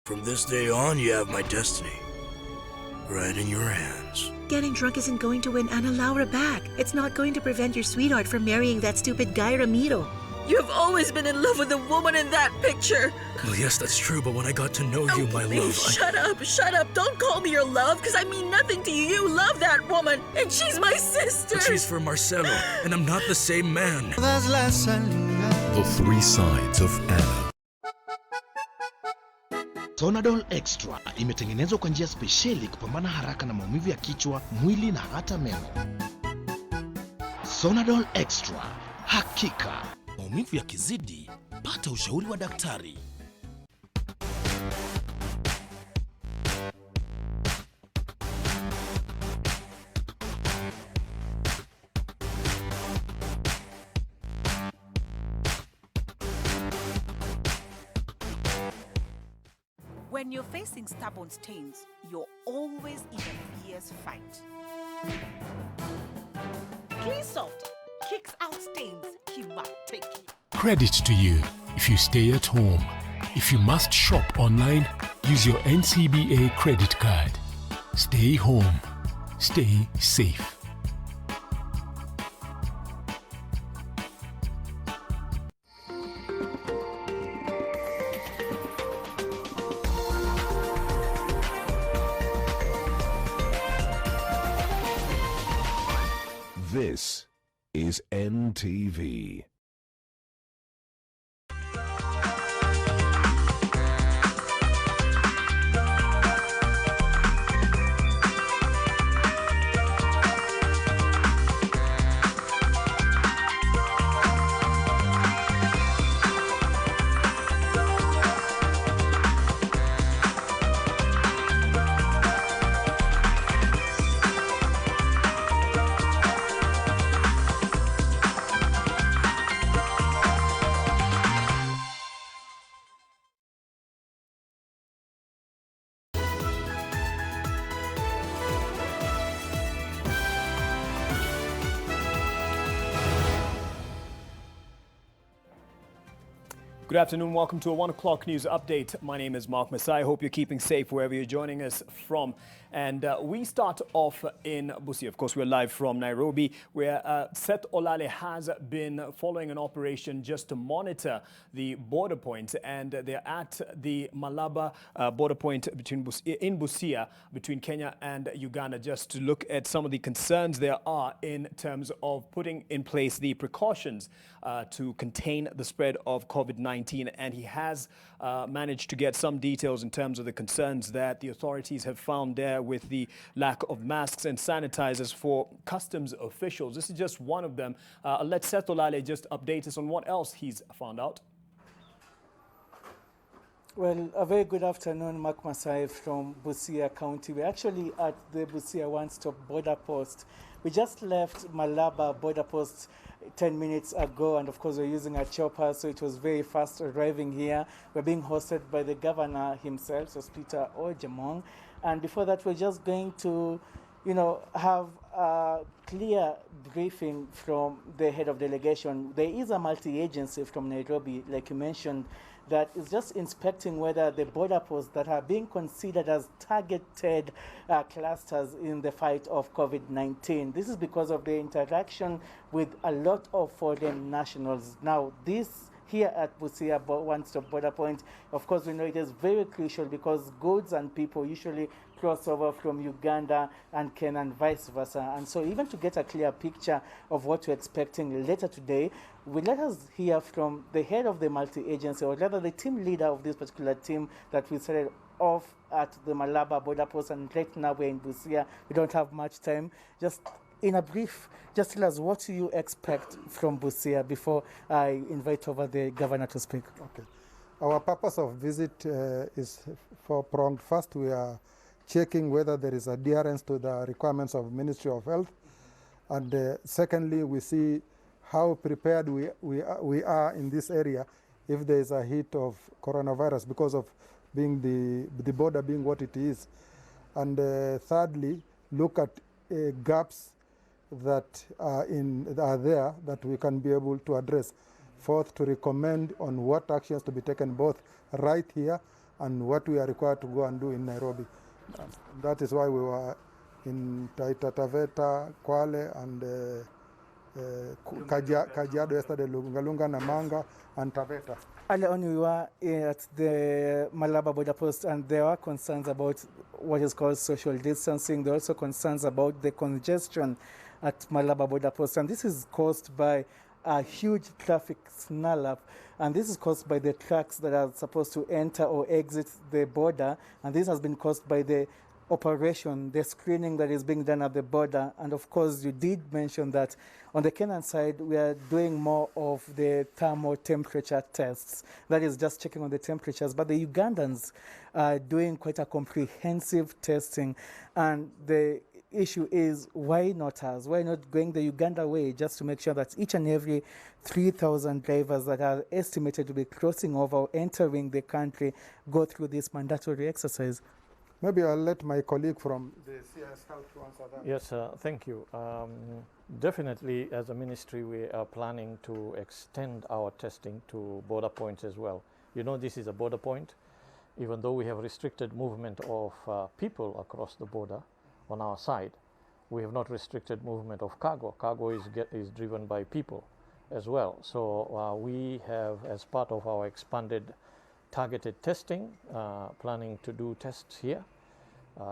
From this day on, you have my destiny right in your hands. Getting drunk isn't going to win Ana Laura back. It's not going to prevent your sweetheart from marrying that stupid guy Ramiro. You've always been in love with the woman in that picture. Well, yes, that's true, but when I got to know you, my love, Shut up. Don't call me your love, because I mean nothing to you. You love that woman, and she's my sister. But she's for Marcelo, and I'm not the same man. The Three Sides of Anna. Sonadol Extra imetengenezwa kwa njia spesheli kupambana haraka na maumivu ya kichwa, mwili na hata meno. Sonadol Extra, hakika maumivu yakizidi, pata ushauri wa daktari. When you're facing stubborn stains, you're always in a fierce fight. Clean Salt kicks out stains. Credit to you if you stay at home. If you must shop online, use your NCBA credit card. Stay home. Stay safe. This is NTV. Good afternoon. Welcome to a 1 o'clock news update. My name is Mark Masai. I hope you're keeping safe wherever you're joining us from. And we start off in Busia. Of course, we're live from Nairobi, where Seth Olale has been following an operation just to monitor the border points. And they're at the Malaba border point in Busia between Kenya and Uganda, just to look at some of the concerns there are in terms of putting in place the precautions to contain the spread of COVID-19. And he has managed to get some details in terms of the concerns that the authorities have found there with the lack of masks and sanitizers for customs officials. This is just one of them. Let Seth Olale just update us on what else he's found out. Well, a very good afternoon, Mark Masai from Busia County. We're actually at the Busia one-stop border post. We just left Malaba border post 10 minutes ago, and of course we're using a chopper, so it was very fast arriving here. We're being hosted by the governor himself, so Peter Ojemong. And before that, we're just going to, have a clear briefing from the head of delegation. There is a multi-agency from Nairobi, like you mentioned, that is just inspecting whether the border posts that are being considered as targeted clusters in the fight of COVID-19. This is because of the interaction with a lot of foreign nationals. Now, this here at Busia one-stop border point, of course, we know it is very crucial because goods and people usually cross over from Uganda and Kenya and vice versa. And so even to get a clear picture of what we're expecting later today, let us hear from the head of the multi-agency, or rather the team leader of this particular team that we started off at the Malaba border post, and right now we're in Busia. We don't have much time. Just in a brief, just tell us what you expect from Busia before I invite over the governor to speak. Okay. Our purpose of visit is four-pronged. First, we are checking whether there is adherence to the requirements of Ministry of Health. And secondly, we see how prepared we are in this area if there is a hit of coronavirus because of being the border being what it is. And thirdly, look at gaps that are there that we can be able to address. Fourth, to recommend on what actions to be taken both right here and what we are required to go and do in Nairobi. That is why we were in Taita Taveta, Kwale, and Kajiado yesterday, Lungalunga, Namanga, and Taveta. Earlier on, we were at the Malaba border post, and there are concerns about what is called social distancing. There are also concerns about the congestion at Malaba border post, and this is caused by a huge traffic snarl-up, and this is caused by the trucks that are supposed to enter or exit the border, and this has been caused by the operation, the screening that is being done at the border. And of course, you did mention that on the Kenyan side, we are doing more of the thermal temperature tests. That is just checking on the temperatures. But the Ugandans are doing quite a comprehensive testing. And the issue is, why not us? Why not going the Uganda way, just to make sure that each and every 3,000 drivers that are estimated to be crossing over or entering the country go through this mandatory exercise? Maybe I'll let my colleague from the CIS Scout to answer that. Yes, thank you. Definitely, as a ministry, we are planning to extend our testing to border points as well. You know, this is a border point. Even though we have restricted movement of people across the border on our side, we have not restricted movement of cargo. Cargo is driven by people as well. So we have, as part of our expanded targeted testing, planning to do tests here. We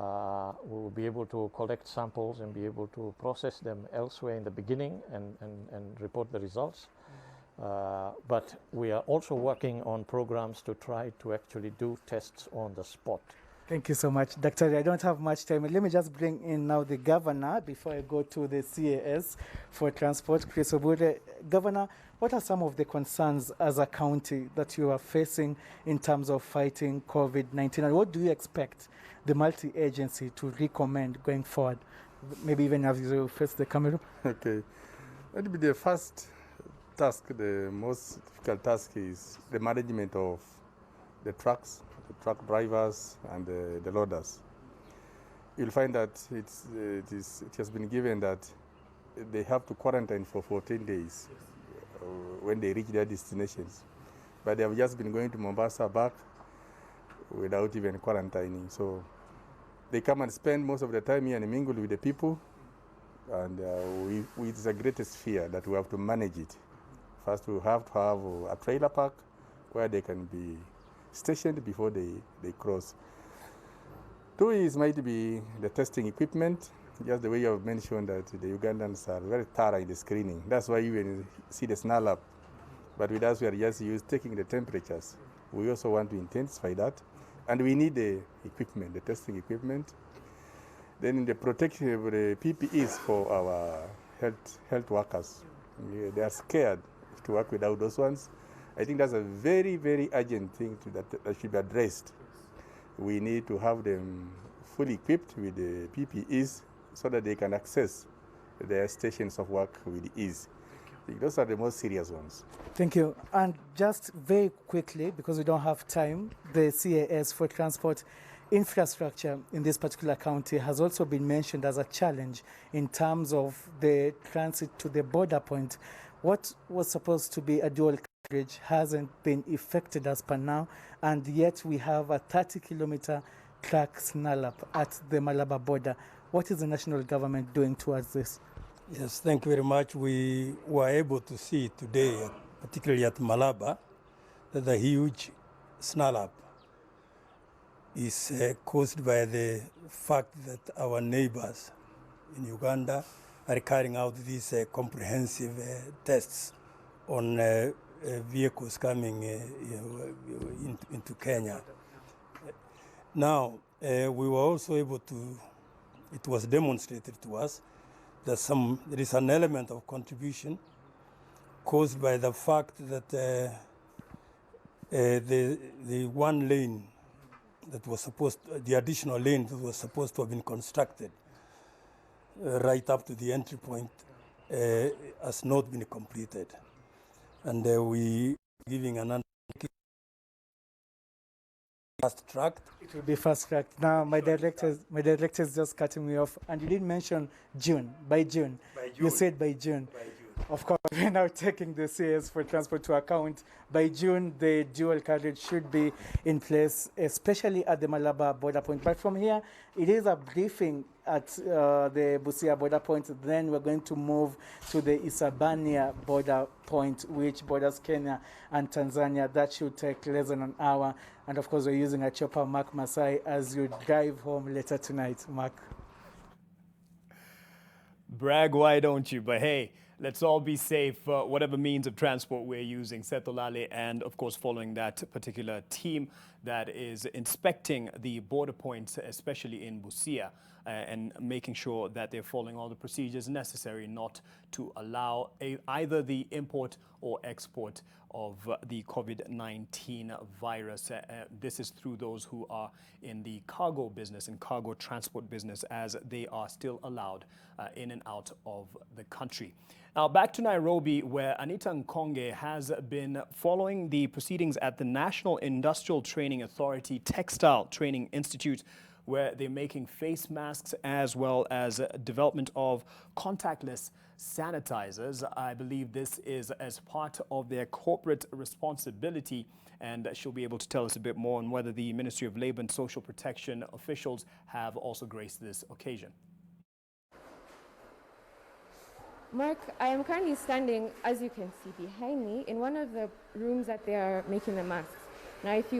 will be able to collect samples and be able to process them elsewhere in the beginning and report the results. But we are also working on programs to try to actually do tests on the spot. Thank you so much, Dr. I don't have much time. Let me just bring in now the governor before I go to the CAS for transport, Chris Obure. Governor, what are some of the concerns as a county that you are facing in terms of fighting COVID-19, and what do you expect the multi-agency to recommend going forward? Maybe even as you face the camera. Okay. That will be the first task. The most difficult task is the management of the trucks, the truck drivers, and the loaders. You'll find that it has been given that they have to quarantine for 14 days when they reach their destinations. But they have just been going to Mombasa back without even quarantining. So they come and spend most of the time here and mingle with the people. And it's the greatest fear that we have to manage it. First, we have to have a trailer park where they can be stationed before they cross. Two is might be the testing equipment, just the way you have mentioned that the Ugandans are very thorough in the screening. That's why you even see the snarl up. But with us, we are just taking the temperatures. We also want to intensify that. And we need the equipment, the testing equipment. Then the protection of the PPEs for our health workers. They are scared to work without those ones. I think that's a very, very urgent thing that should be addressed. We need to have them fully equipped with the PPEs so that they can access their stations of work with ease. I think those are the most serious ones. Thank you. And just very quickly, because we don't have time, the CAS for transport infrastructure in this particular county has also been mentioned as a challenge in terms of the transit to the border point. What was supposed to be a dual carriage hasn't been effected as per now, and yet we have a 30-kilometer track snarl-up at the Malaba border. What is the national government doing towards this? Yes, thank you very much. We were able to see today, particularly at Malaba, that the huge snarl-up is caused by the fact that our neighbors in Uganda are carrying out these comprehensive tests on vehicles coming into Kenya. Now, we were also able to, it was demonstrated to us that there is an element of contribution caused by the fact that the one lane that was the additional lane that was supposed to have been constructed right up to the entry point has not been completed. And we giving an fast-tracked. It will be fast-tracked. Now, my director is just cutting me off. And you didn't mention June, by June. You said by June. Of course, we're now taking the CS for transport to account. By June, the dual carriage should be in place, especially at the Malaba border point. But from here, it is a briefing at the Busia border point. Then we're going to move to the Isabania border point, which borders Kenya and Tanzania. That should take less than an hour. And of course, we're using a chopper, Mark Masai, as you drive home later tonight, Mark. Brag, why don't you? But hey, let's all be safe, whatever means of transport we're using. Setolale, and of course following that particular team that is inspecting the border points, especially in Busia, and making sure that they're following all the procedures necessary not to allow either the import or export of the COVID-19 virus. This is through those who are in the cargo business and cargo transport business, as they are still allowed in and out of the country. Now back to Nairobi, where Anita Nkonge has been following the proceedings at the National Industrial Training Authority Textile Training Institute, where they're making face masks as well as development of contactless sanitizers. I believe this is as part of their corporate responsibility, and she'll be able to tell us a bit more on whether the Ministry of Labour and Social Protection officials have also graced this occasion. Mark, I am currently standing, as you can see behind me, in one of the rooms that they are making the masks. Now if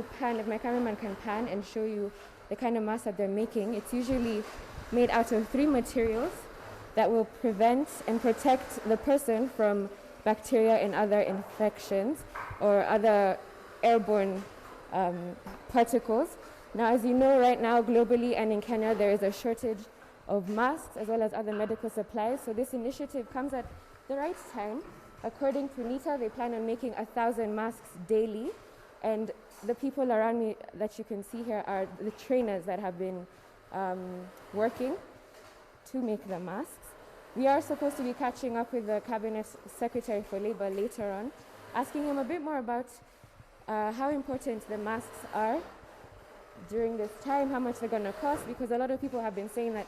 my cameraman can pan and show you the kind of mask that they're making, it's usually made out of 3 materials that will prevent and protect the person from bacteria and other infections or other airborne particles. Now, as you know, right now globally and in Kenya, there is a shortage of masks as well as other medical supplies. So this initiative comes at the right time. According to NITA, they plan on making 1,000 masks daily. And the people around me that you can see here are the trainers that have been working to make the masks. We are supposed to be catching up with the Cabinet Secretary for Labour later on, asking him a bit more about how important the masks are during this time, how much they're going to cost, because a lot of people have been saying that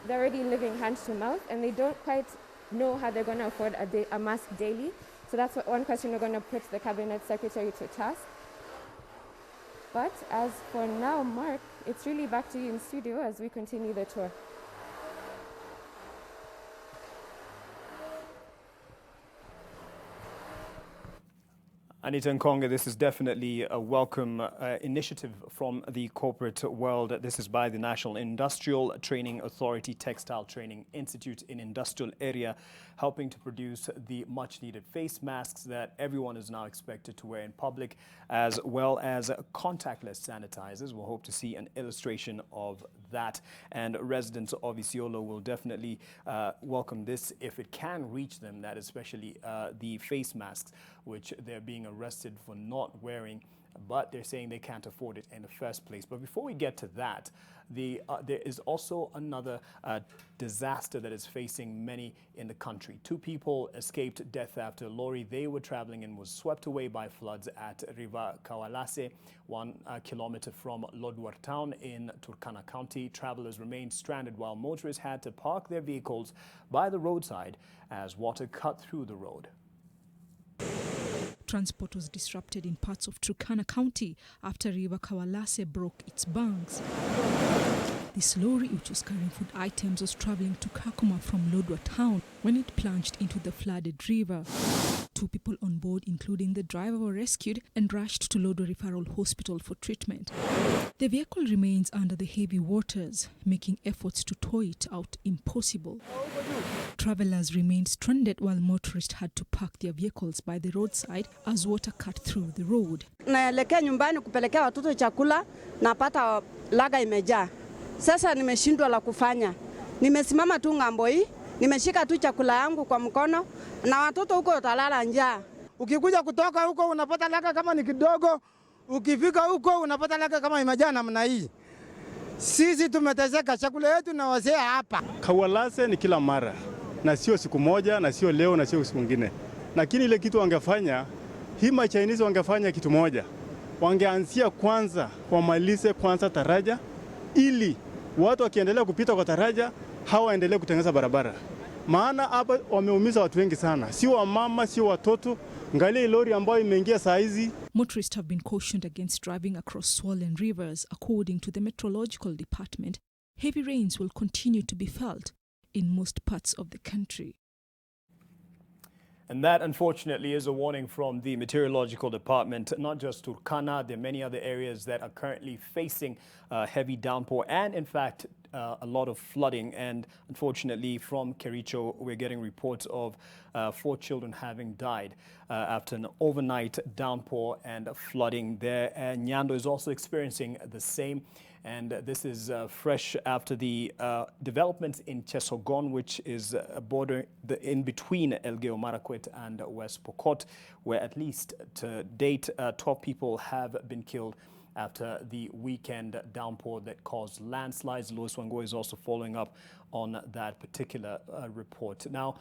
they're already living hand to mouth and they don't quite know how they're going to afford a mask daily. So that's one question we're going to put the Cabinet Secretary to task. But as for now, Mark, it's really back to you in studio as we continue the tour. Anita Nkonge, this is definitely a welcome initiative from the corporate world. This is by the National Industrial Training Authority Textile Training Institute in industrial area, helping to produce the much-needed face masks that everyone is now expected to wear in public, as well as contactless sanitizers. We'll hope to see an illustration of that. And residents of Isiolo will definitely welcome this if it can reach them, that especially the face masks, which they're being arrested for not wearing, but they're saying they can't afford it in the first place. But before we get to that, there is also another disaster that is facing many in the country. 2 people escaped death after a lorry they were traveling in was swept away by floods at River Kawalase, 1 kilometer from Lodwar town in Turkana County. Travelers remained stranded while motorists had to park their vehicles by the roadside as water cut through the road. Transport was disrupted in parts of Turkana County after River Kawalase broke its banks. This lorry, which was carrying food items, was traveling to Kakuma from Lodwar town when it plunged into the flooded river. 2 people on board, including the driver, were rescued and rushed to Lodwar Referral Hospital for treatment. The vehicle remains under the heavy waters, making efforts to tow it out impossible. Travelers remained stranded while motorists had to park their vehicles by the roadside as water cut through the road. Naelekea nyumbani kupelekea watoto chakula, napata laga imejaa. Sasa nimeshindwa la kufanya. Nimesimama tu ngambo hii, nimeshika tu chakula yangu kwa mkono na watoto huko utalala njaa. Ukikuja kutoka huko unapata laga kama ni kidogo, ukifika huko unapata laga kama imejaa namna hii. Sisi tumeteseka, chakula yetu na wazee hapa. Kawalase ni kila mara, na sio siku moja, na sio leo, na sio siku nyingine. Lakini ile kitu wangefanya, hii Chinese wangefanya kitu moja. Wangeanzia kwanza, wamalize kwanza taraja, ili watu wakiendelea kupita kwa taraja, hawaendelee kutengeneza barabara. maana hapa wameumiza watu wengi sana, sio wamama, sio watoto. Angalia lori ambayo imeingia saa hizi. Motorists have been cautioned against driving across swollen rivers. According to the Meteorological Department, heavy rains will continue to be felt in most parts of the country. And that, unfortunately, is a warning from the Meteorological Department. Not just Turkana, there are many other areas that are currently facing heavy downpour and, in fact, a lot of flooding. And unfortunately, from Kericho, we're getting reports of 4 children having died after an overnight downpour and flooding there. And Nyando is also experiencing the same. And this is fresh after the developments in Chesogon, which is a border in between Elgeyo Marakwet and West Pokot, where at least to date 12 people have been killed after the weekend downpour that caused landslides. Louis Wango is also following up on that particular report. Now,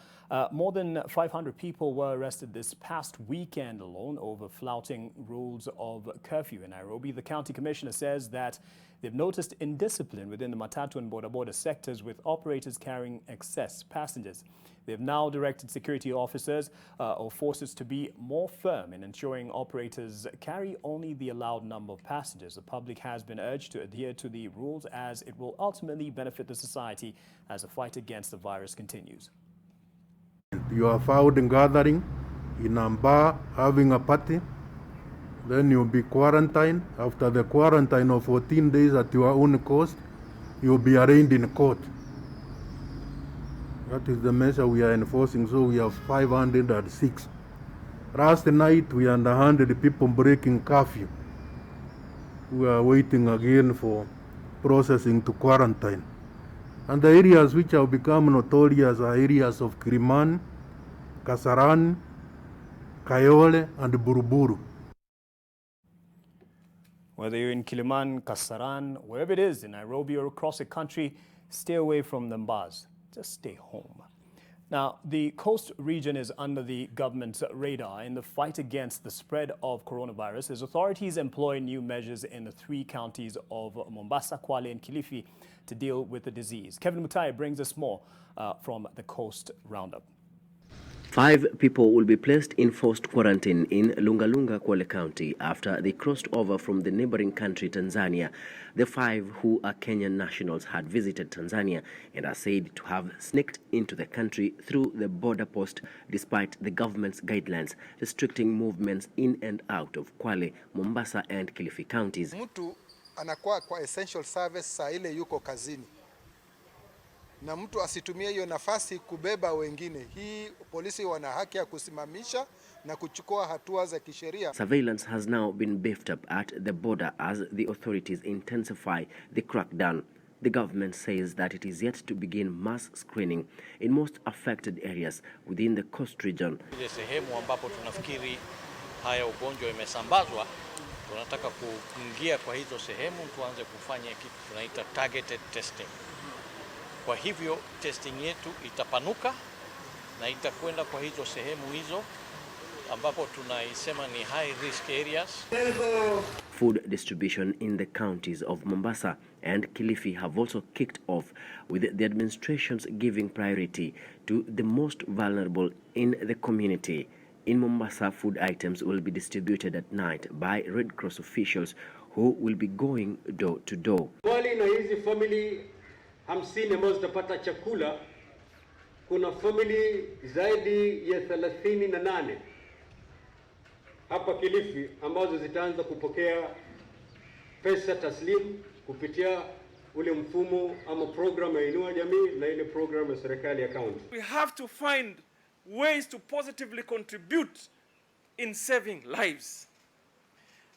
more than 500 people were arrested this past weekend alone over flouting rules of curfew in Nairobi. The county commissioner says that they've noticed indiscipline within the Matatu and border sectors, with operators carrying excess passengers. They've now directed security officers or forces to be more firm in ensuring operators carry only the allowed number of passengers. The public has been urged to adhere to the rules, as it will ultimately benefit the society as the fight against the virus continues. You are found in gathering in a bar having a party, then you'll be quarantined. After the quarantine of 14 days at your own cost, you'll be arraigned in court. That is the measure we are enforcing. So we have 506. Last night we had 100 people breaking curfew. We are waiting again for processing to quarantine. And the areas which have become notorious are areas of Kilimani, Kasarani, Kayole, and Buruburu. Whether you're in Kilimani, Kasarani, wherever it is, in Nairobi or across the country, stay away from the bars. Just stay home. Now, the coast region is under the government's radar in the fight against the spread of coronavirus, as authorities employ new measures in the 3 counties of Mombasa, Kwale, and Kilifi to deal with the disease. Kevin Mutai brings us more from the Coast Roundup. 5 people will be placed in forced quarantine in Lungalunga, Kwale County after they crossed over from the neighboring country, Tanzania. The 5, who are Kenyan nationals, had visited Tanzania and are said to have sneaked into the country through the border post despite the government's guidelines restricting movements in and out of Kwale, Mombasa and Kilifi counties. Mtu anakuwa kwa essential service saa ile yuko kazini, na mtu asitumie hiyo nafasi kubeba wengine. Hii polisi wana haki ya kusimamisha na kuchukua hatua za kisheria. Surveillance has now been beefed up at the border as the authorities intensify the crackdown. The government says that it is yet to begin mass screening in most affected areas within the coast region. Ile sehemu ambapo tunafikiri haya ugonjwa imesambazwa, tunataka kuingia kwa hizo sehemu tuanze kufanya kitu tunaita targeted testing. Kwa hivyo testing yetu itapanuka na itakwenda kwa hizo sehemu hizo ambapo tunaisema ni high risk areas. Food distribution in the counties of Mombasa and Kilifi have also kicked off, with the administrations giving priority to the most vulnerable in the community. In Mombasa, food items will be distributed at night by Red Cross officials who will be going door to door. Wali na hizi family 50 ambazo zitapata chakula, kuna family zaidi ya 38 hapa Kilifi ambazo zitaanza kupokea pesa taslimu kupitia ule mfumo ama program ya Inua Jamii na ile program ya serikali ya county. We have to find ways to positively contribute in saving lives.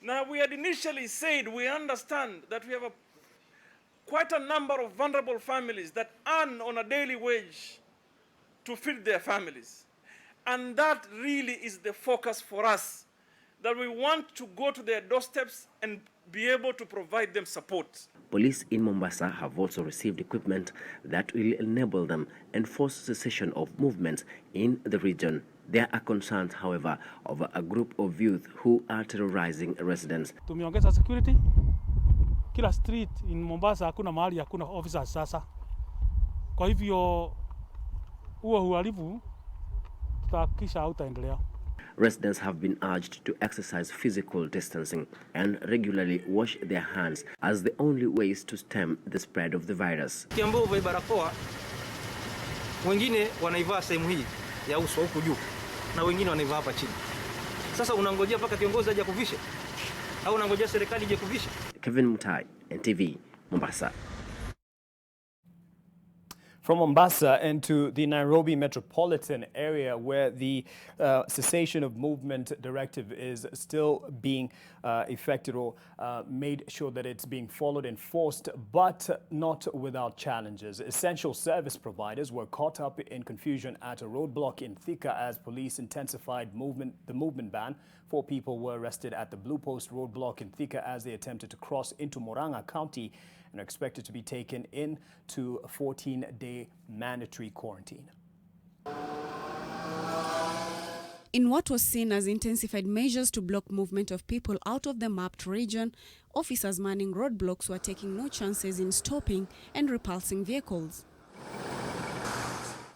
Now, we had initially said we understand that we have quite a number of vulnerable families that earn on a daily wage to feed their families. And that really is the focus for us, that we want to go to their doorsteps and be able to provide them support. Police in Mombasa have also received equipment that will enable them enforce cessation of movements in the region. There are concerns, however, over a group of youth who are terrorizing residents. Tumeongeza security. Kila street in Mombasa hakuna mahali hakuna officers sasa. Kwa hivyo huo uhalifu tutahakikisha hautaendelea. Residents have been urged to exercise physical distancing and regularly wash their hands as the only ways to stem the spread of the virus. Kiambu uvae barakoa, wengine wanaivaa sehemu hii ya uso huku juu na wengine wanaivaa hapa chini. Sasa unangojea mpaka kiongozi aje kuvishe au unangojea serikali ije kuvishe? Kevin Mutai, NTV, Mombasa. From Mombasa into the Nairobi metropolitan area, where the cessation of movement directive is still being effected or made sure that it's being followed, enforced, but not without challenges. Essential service providers were caught up in confusion at a roadblock in Thika as police intensified the movement ban. 4 people were arrested at the Blue Post roadblock in Thika as they attempted to cross into Murang'a County and are expected to be taken into a 14-day mandatory quarantine. In what was seen as intensified measures to block movement of people out of the mapped region, officers manning roadblocks were taking no chances in stopping and repulsing vehicles.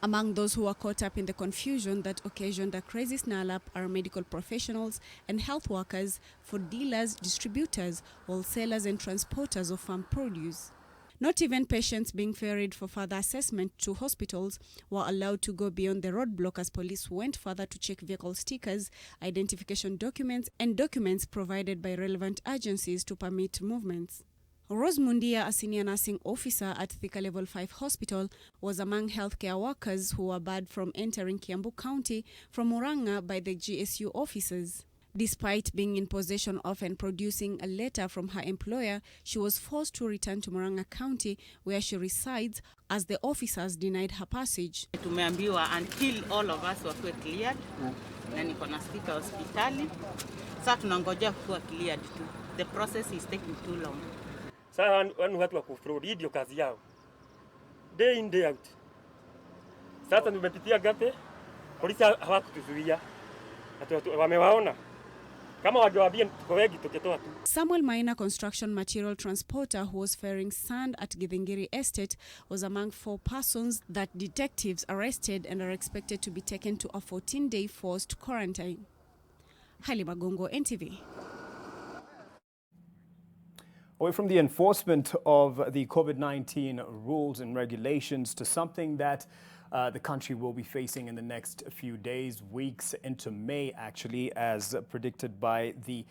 Among those who were caught up in the confusion that occasioned a crazy snarl-up are medical professionals and health workers, food dealers, distributors, wholesalers and transporters of farm produce. Not even patients being ferried for further assessment to hospitals were allowed to go beyond the roadblock as police went further to check vehicle stickers, identification documents and documents provided by relevant agencies to permit movements. Rose Mundia, a senior nursing officer at Thika Level 5 Hospital, was among healthcare workers who were barred from entering Kiambu County from Murang'a by the GSU officers. Despite being in possession of and producing a letter from her employer, she was forced to return to Murang'a County, where she resides, as the officers denied her passage. Tumeambiwa until all of us were cleared, na niko na sticker hospitali. Sasa tunangojea kuwa cleared tu. The process is taking too long. Sasa watu wa kufraud, hii ndio kazi yao. Day in day out. Sasa tumepitia gate, polisi hawakutuzuia. Wamewaona. Kama wagewaambia tuko wengi tukitoa tu. Samuel Maina, construction material transporter who was ferrying sand at Githingiri Estate, was among 4 persons that detectives arrested and are expected to be taken to a 14-day forced quarantine. Haile Magongo, NTV. Away from the enforcement of the COVID-19 rules and regulations to something that the country will be facing in the next few days, weeks into May, actually, as predicted by the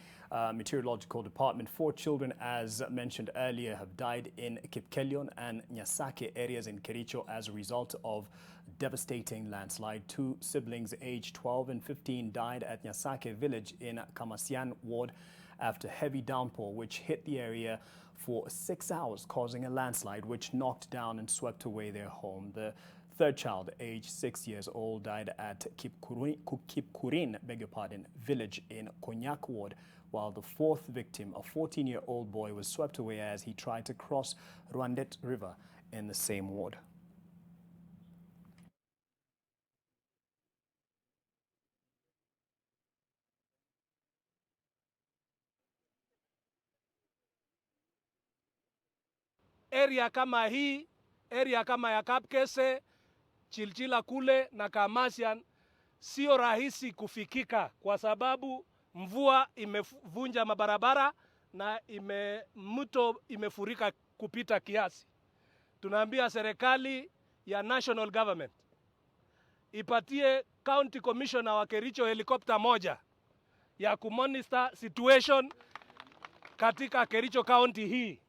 Meteorological Department. 4 children, as mentioned earlier, have died in Kipkelion and Nyasake areas in Kericho as a result of devastating landslide. 2 siblings aged 12 and 15 died at Nyasake village in Kamasian ward after heavy downpour which hit the area for 6 hours, causing a landslide which knocked down and swept away their home. The 3rd child, aged 6 years old, died at Kipkurin, village in Konyak ward, while the 4th victim, a 14-year-old boy, was swept away as he tried to cross Rwandet River in the same ward. Area kama hii, area kama ya Kapkese, Chilchila kule na Kamasian sio rahisi kufikika kwa sababu mvua imevunja mabarabara na mto imefurika kupita kiasi. Tunaambia serikali ya national government ipatie county commissioner wa Kericho helicopter moja ya kumonitor situation katika Kericho county hii.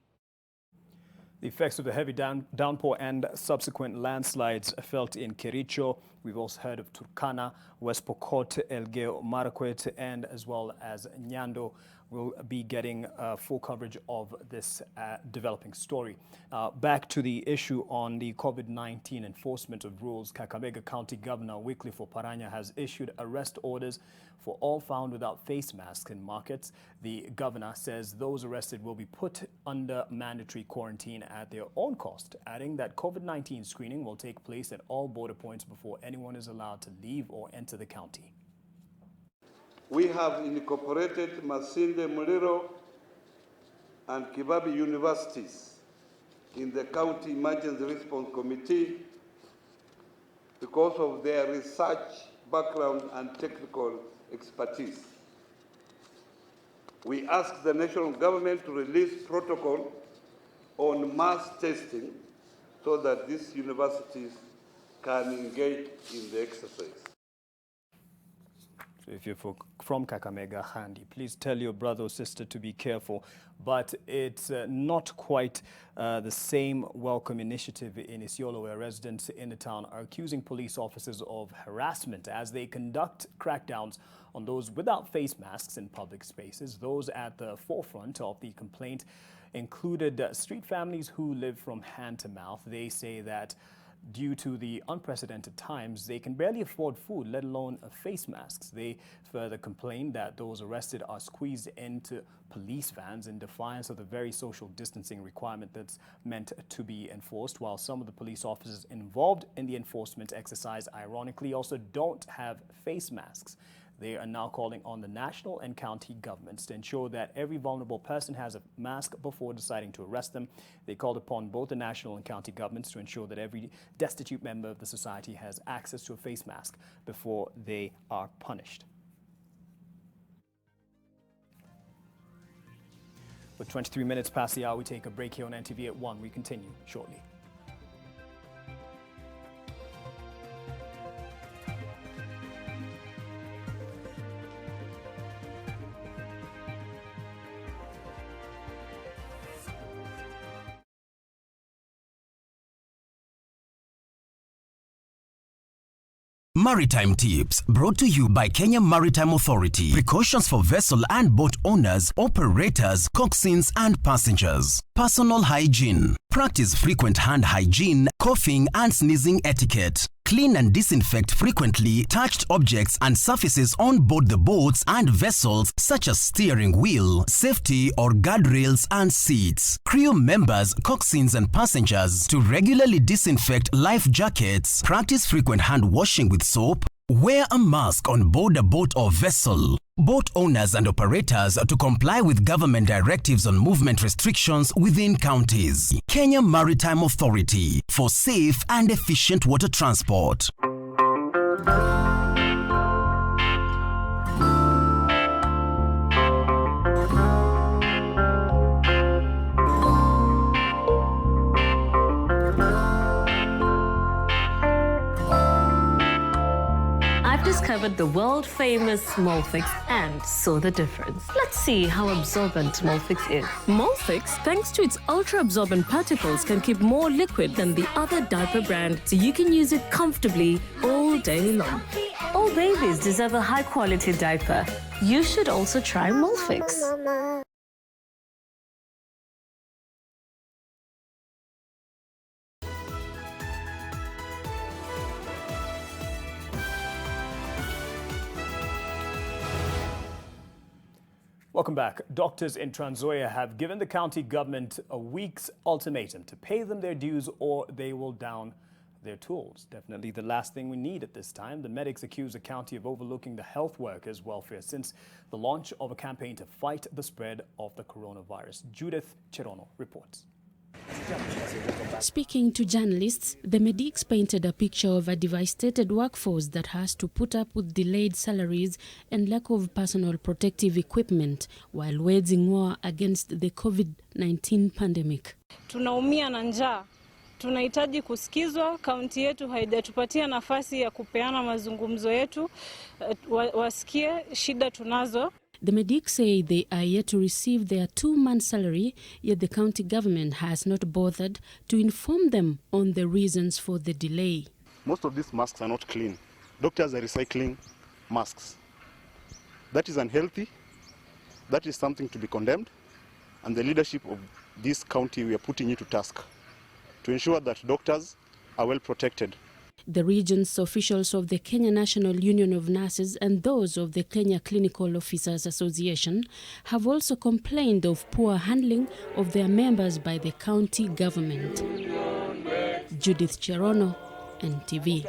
The effects of the heavy downpour and subsequent landslides felt in Kericho. We've also heard of Turkana, West Pokot, Elgeyo Marakwet, and as well as Nyando. We'll be getting full coverage of this developing story. Back to the issue on the COVID-19 enforcement of rules. Kakamega County Governor Wycliffe Oparanya has issued arrest orders for all found without face masks in markets. The governor says those arrested will be put under mandatory quarantine at their own cost, adding that COVID-19 screening will take place at all border points before anyone is allowed to leave or enter the county. We have incorporated Masinde Muliro and Kibabi universities in the County Emergency Response Committee because of their research background and technical expertise. We ask the national government to release protocol on mass testing so that these universities can engage in the exercise. So if you're from Kakamega, Handi, please tell your brother or sister to be careful. But it's not quite the same welcome initiative in Isiolo, where residents in the town are accusing police officers of harassment as they conduct crackdowns on those without face masks in public spaces. Those at the forefront of the complaint included street families who live from hand to mouth. They say that due to the unprecedented times, they can barely afford food, let alone face masks. They further complain that those arrested are squeezed into police vans in defiance of the very social distancing requirement that's meant to be enforced, while some of the police officers involved in the enforcement exercise, ironically, also don't have face masks. They are now calling on the national and county governments to ensure that every vulnerable person has a mask before deciding to arrest them. They called upon both the national and county governments to ensure that every destitute member of the society has access to a face mask before they are punished. With 23 minutes past the hour, we take a break here on NTV at 1. We continue shortly. Maritime Tips, brought to you by Kenya Maritime Authority. Precautions for vessel and boat owners, operators, coxswains and passengers. Personal hygiene. Practice frequent hand hygiene, coughing and sneezing etiquette. Clean and disinfect frequently touched objects and surfaces on board the boats and vessels, such as steering wheel, safety or guardrails and seats. Crew members, coxswains and passengers to regularly disinfect life jackets. Practice frequent hand washing with soap. Wear a mask on board a boat or vessel. Boat owners and operators to comply with government directives on movement restrictions within counties. Kenya Maritime Authority, for safe and efficient water transport. Discovered the world-famous Molfix and saw the difference. Let's see how absorbent Molfix is. Molfix, thanks to its ultra-absorbent particles, can keep more liquid than the other diaper brand, so you can use it comfortably all day long. All babies deserve a high-quality diaper. You should also try Molfix. Welcome back. Doctors in Trans Nzoia have given the county government a week's ultimatum to pay them their dues or they will down their tools. Definitely the last thing we need at this time. The medics accuse the county of overlooking the health workers' welfare since the launch of a campaign to fight the spread of the coronavirus. Judith Cherono reports. Speaking to journalists, the medics painted a picture of a devastated workforce that has to put up with delayed salaries and lack of personal protective equipment while waging war against the COVID-19 pandemic. Tunaumia na njaa. Tunahitaji kusikizwa. Kaunti yetu haijatupatia nafasi ya kupeana mazungumzo yetu, wasikie shida tunazo. The medics say they are yet to receive their 2-month salary, yet the county government has not bothered to inform them on the reasons for the delay. Most of these masks are not clean. Doctors are recycling masks. That is unhealthy. That is something to be condemned. And the leadership of this county, we are putting you to task to ensure that doctors are well protected. The region's officials of the Kenya National Union of Nurses and those of the Kenya Clinical Officers Association have also complained of poor handling of their members by the county government. Judith Cherono, NTV.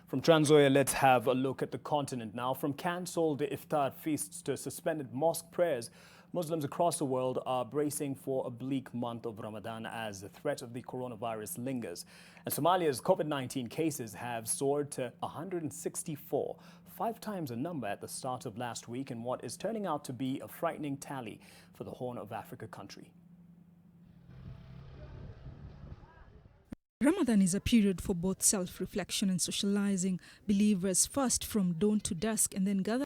From Trans Nzoia, let's have a look at the continent now. From cancelled iftar feasts to suspended mosque prayers, Muslims across the world are bracing for a bleak month of Ramadan as the threat of the coronavirus lingers. And Somalia's COVID-19 cases have soared to 164, 5 times the number at the start of last week, in what is turning out to be a frightening tally for the Horn of Africa country. Ramadan is a period for both self-reflection and socializing. Believers fast from dawn to dusk and then gather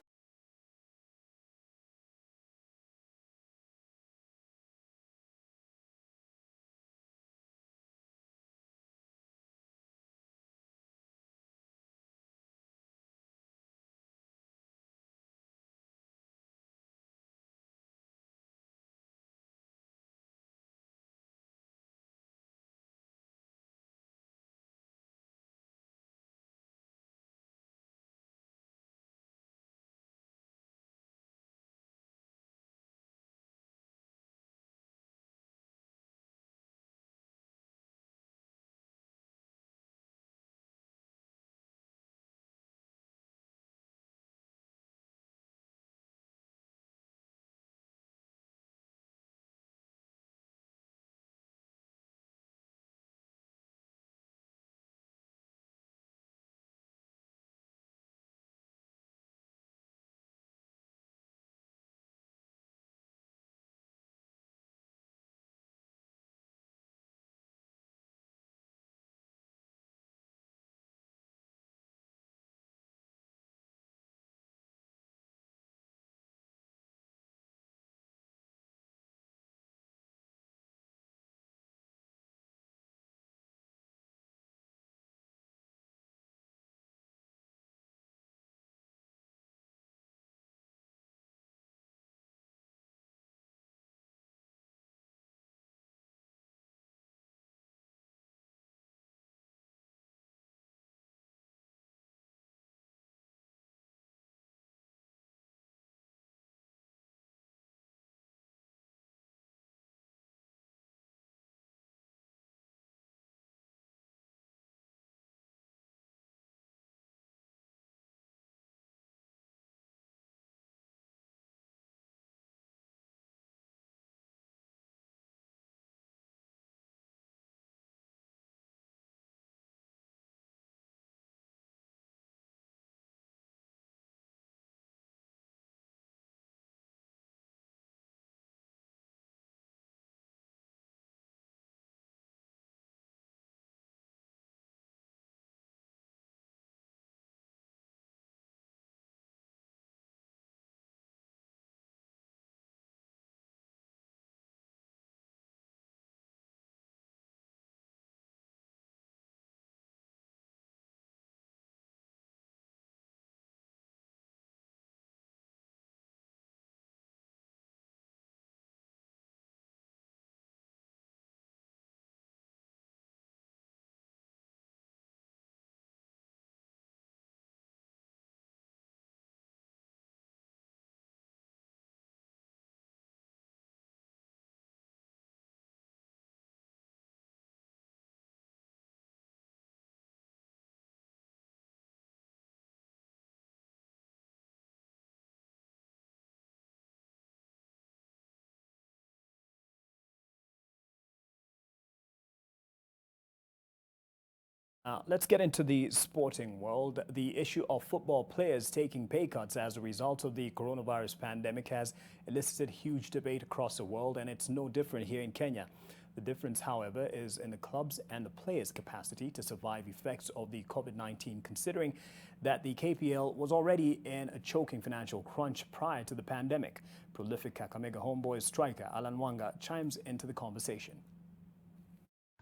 Let's get into the sporting world. The issue of football players taking pay cuts as a result of the coronavirus pandemic has elicited huge debate across the world, and it's no different here in Kenya. The difference, however, is in the clubs and the players' capacity to survive effects of the COVID-19, considering that the KPL was already in a choking financial crunch prior to the pandemic. Prolific Kakamega Homeboys striker Alan Wanga chimes into the conversation.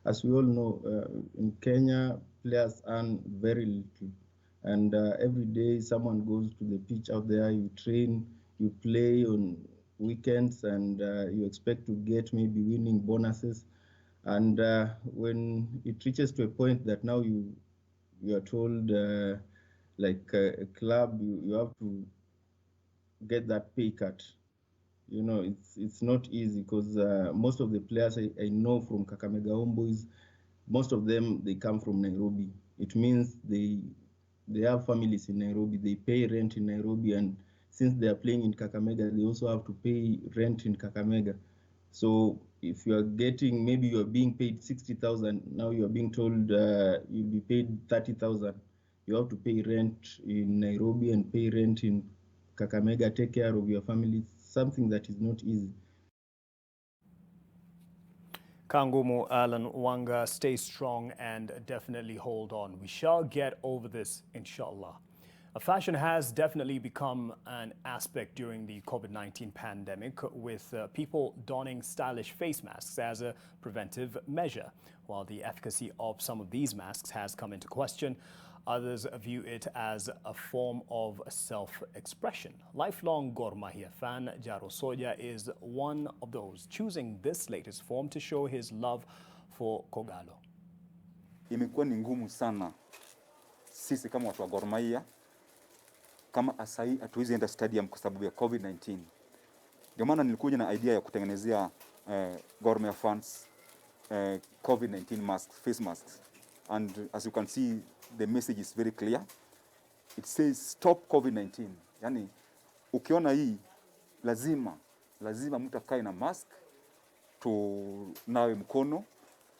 As we all know, in Kenya, players earn very little. And every day someone goes to the pitch out there, you train, you play on weekends, and you expect to get maybe winning bonuses. And when it reaches to a point that now you are told, like a club, you have to get that pay cut. You know, it's not easy because most of the players I know from Kakamega Homeboys, most of them, they come from Nairobi. It means they have families in Nairobi, they pay rent in Nairobi, and since they are playing in Kakamega, they also have to pay rent in Kakamega. So if you are getting, maybe you are being paid 60,000, now you are being told you'll be paid 30,000. You have to pay rent in Nairobi and pay rent in Kakamega, take care of your family, something that is not easy. Kangumu Alan Wanga, stay strong and definitely hold on. We shall get over this, inshallah. Fashion has definitely become an aspect during the COVID-19 pandemic, with people donning stylish face masks as a preventive measure. While the efficacy of some of these masks has come into question, others view it as a form of self-expression. Lifelong Gor Mahia fan Jaro Soja is one of those, choosing this latest form to show his love for Kogalo. Imekuwa ni ngumu sana sisi kama watu wa Gor Mahia, kama asai hatuwezi enda stadium kwa sababu ya COVID-19. Ndio maana nilikuja na idea ya kutengenezea Gor Mahia fans COVID-19 masks, face masks. And as you can see, the message is very clear. It says stop COVID-19. Yani ukiona hii lazima mtu akae na mask, tunawe mkono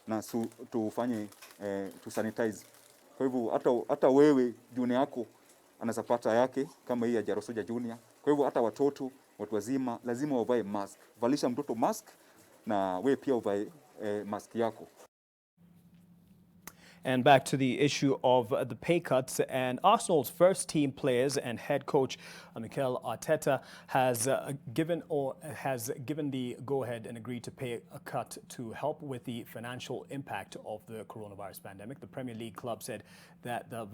na tufanye tu sanitize. Kwa hivyo hata wewe junior yako anazapata yake kama hii ya Jaro Soja Junior. Kwa hivyo hata watoto, watu wazima lazima wavae mask. Valisha mtoto mask na wewe pia uvae mask yako. And back to the issue of the pay cuts, and Arsenal's first team players and head coach Mikel Arteta has given the go-ahead and agreed to pay a cut to help with the financial impact of the coronavirus pandemic. The Premier League club said that the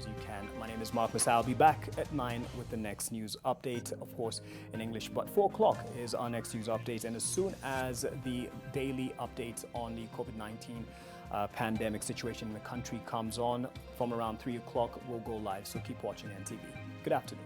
as you can. My name is Mark Masai. I'll be back at 9 with the next news update, of course, in English. But 4 o'clock is our next news update. And as soon as the daily updates on the COVID-19 pandemic situation in the country comes on, from around 3 o'clock, we'll go live. So keep watching NTV. Good afternoon.